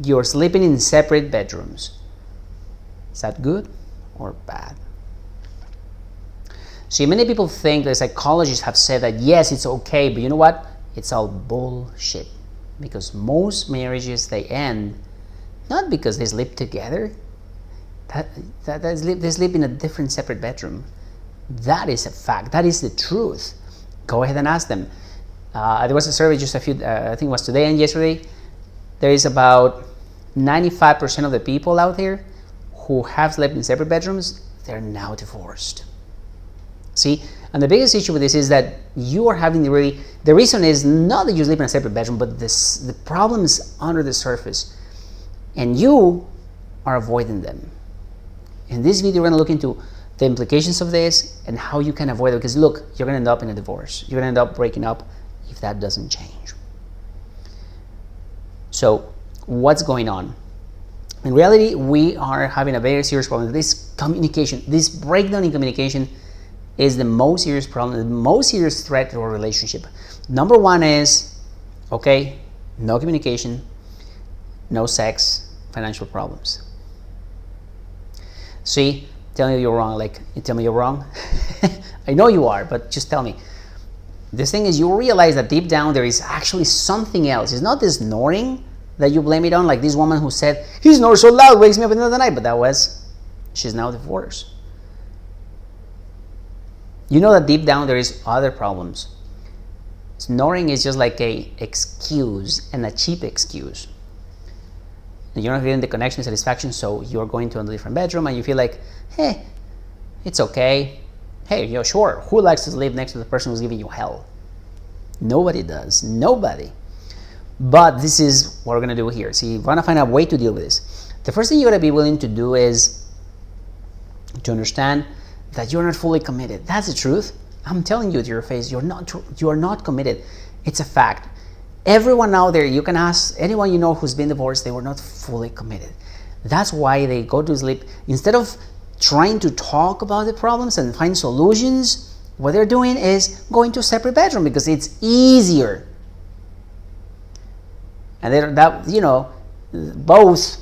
you're sleeping in separate bedrooms. Is that good or bad? See, many people think that psychologists have said that yes, it's okay, but you know what? It's all bullshit. Because most marriages, they end not because they sleep together. They sleep in a different separate bedroom. That is a fact. That is the truth. Go ahead and ask them. There was a survey just I think it was today and yesterday. There is about 95% of the people out there who have slept in separate bedrooms, they're now divorced. See, and the biggest issue with this is that you are having the reason is not that you sleep in a separate bedroom, but the problem is under the surface, and you are avoiding them. In this video, we're going to look into the implications of this and how you can avoid it, because look, you're going to end up in a divorce. You're going to end up breaking up if that doesn't change. So, what's going on? In reality, we are having a very serious problem. This communication, this breakdown in communication is the most serious problem, the most serious threat to our relationship. Number one is, okay, no communication, no sex, financial problems. See, tell me you're wrong. Like, you tell me you're wrong. I know you are, but just tell me. This thing is, you realize that deep down there is actually something else. It's not this snoring that you blame it on, like this woman who said, he snores so loud, wakes me up in the middle of the night, but she's now divorced. You know that deep down there is other problems. Snoring is just like a excuse, and a cheap excuse. And you're not getting the connection, satisfaction, so you're going to a different bedroom and you feel like, hey, it's okay. Hey, yeah, sure. Who likes to sleep next to the person who's giving you hell? Nobody does. Nobody. But this is what we're going to do here. See, we want to find a way to deal with this. The first thing you're going to be willing to do is to understand that you're not fully committed. That's the truth. I'm telling you to your face, you are not committed. It's a fact. Everyone out there, you can ask anyone you know who's been divorced, they were not fully committed. That's why they go to sleep. Instead of trying to talk about the problems and find solutions, what they're doing is going to a separate bedroom because it's easier. And both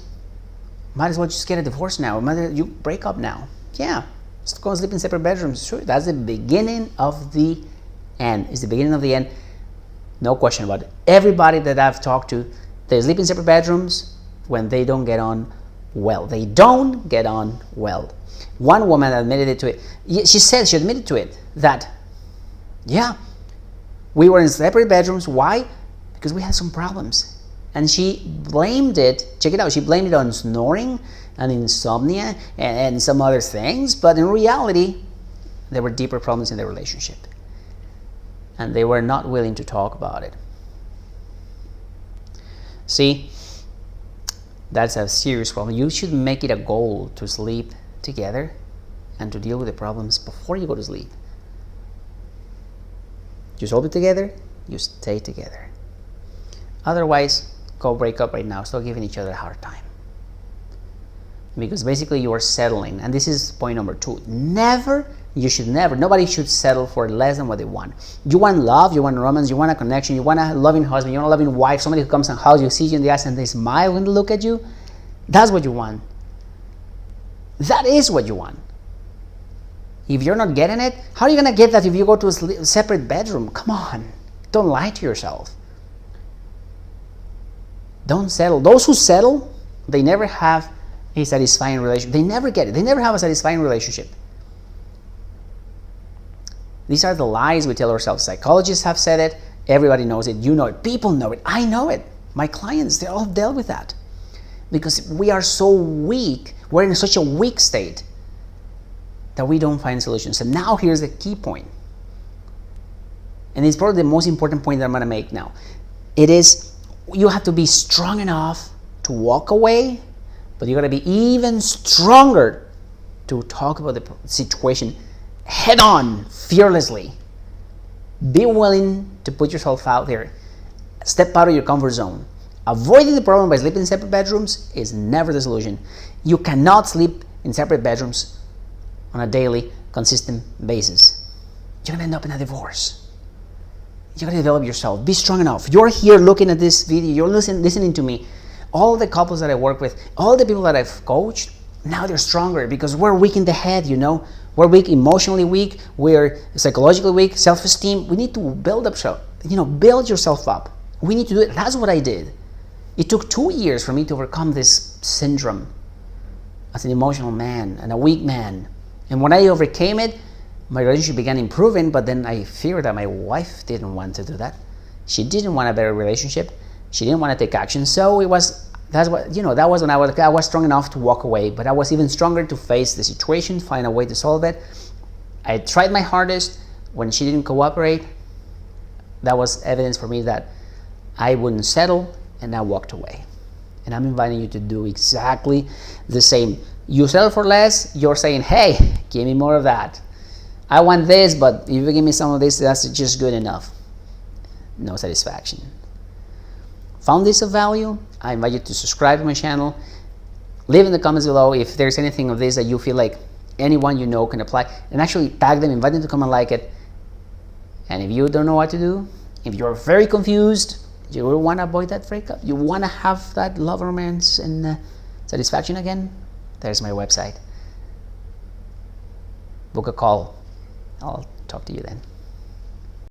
might as well just get a divorce now. You break up now. Yeah, just go and sleep in separate bedrooms. Sure, that's the beginning of the end. It's the beginning of the end. No question about it. Everybody that I've talked to, they sleep in separate bedrooms when they don't get on well. They don't get on well. One woman admitted it to it. She admitted to it that, yeah, we were in separate bedrooms. Why? Because we had some problems. And she blamed it, check it out, she blamed it on snoring and insomnia and some other things. But in reality, there were deeper problems in their relationship. And they were not willing to talk about it. See, that's a serious problem. You should make it a goal to sleep together and to deal with the problems before you go to sleep. You solve it together, you stay together. Otherwise, go break up right now. Stop giving each other a hard time. Because basically you are settling. And this is point number 2. Nobody should settle for less than what they want. You want love, you want romance, you want a connection, you want a loving husband, you want a loving wife, somebody who comes and hugs you, sees you in the eyes and they smile when they look at you. That's what you want. That is what you want. If you're not getting it, how are you going to get that if you go to a separate bedroom? Come on. Don't lie to yourself. Don't settle. Those who settle, they never have a satisfying relationship. They never get it. They never have a satisfying relationship. These are the lies we tell ourselves. Psychologists have said it. Everybody knows it. You know it. People know it. I know it. My clients, they all dealt with that. Because we are so weak. We're in such a weak state that we don't find solutions. And now here's the key point. And it's probably the most important point that I'm going to make now. It is, you have to be strong enough to walk away, but you got to be even stronger to talk about the situation head on, fearlessly. Be willing to put yourself out there. Step out of your comfort zone. Avoiding the problem by sleeping in separate bedrooms is never the solution. You cannot sleep in separate bedrooms on a daily, consistent basis. You're going to end up in a divorce. You're going to develop yourself. Be strong enough. You're here looking at this video. You're listening to me. All the couples that I work with, all the people that I've coached, now they're stronger because we're weak in the head, you know. We're weak, emotionally weak, we're psychologically weak, self-esteem. We need to build up, build yourself up. We need to do it. That's what I did. It took 2 years for me to overcome this syndrome as an emotional man and a weak man. And when I overcame it, my relationship began improving, but then I feared that my wife didn't want to do that. She didn't want a better relationship. She didn't want to take action. So that was when I was strong enough to walk away, but I was even stronger to face the situation, find a way to solve it. I tried my hardest. When she didn't cooperate, that was evidence for me that I wouldn't settle, and I walked away. And I'm inviting you to do exactly the same. You settle for less, you're saying, hey, give me more of that. I want this, but if you give me some of this, that's just good enough. No satisfaction. Found this of value? I invite you to subscribe to my channel. Leave in the comments below if there's anything of this that you feel like anyone you know can apply, and actually tag them, invite them to come and like it. And if you don't know what to do, if you're very confused, you want to avoid that breakup, you want to have that love, romance, and satisfaction again, there's my website. Book a call. I'll talk to you then.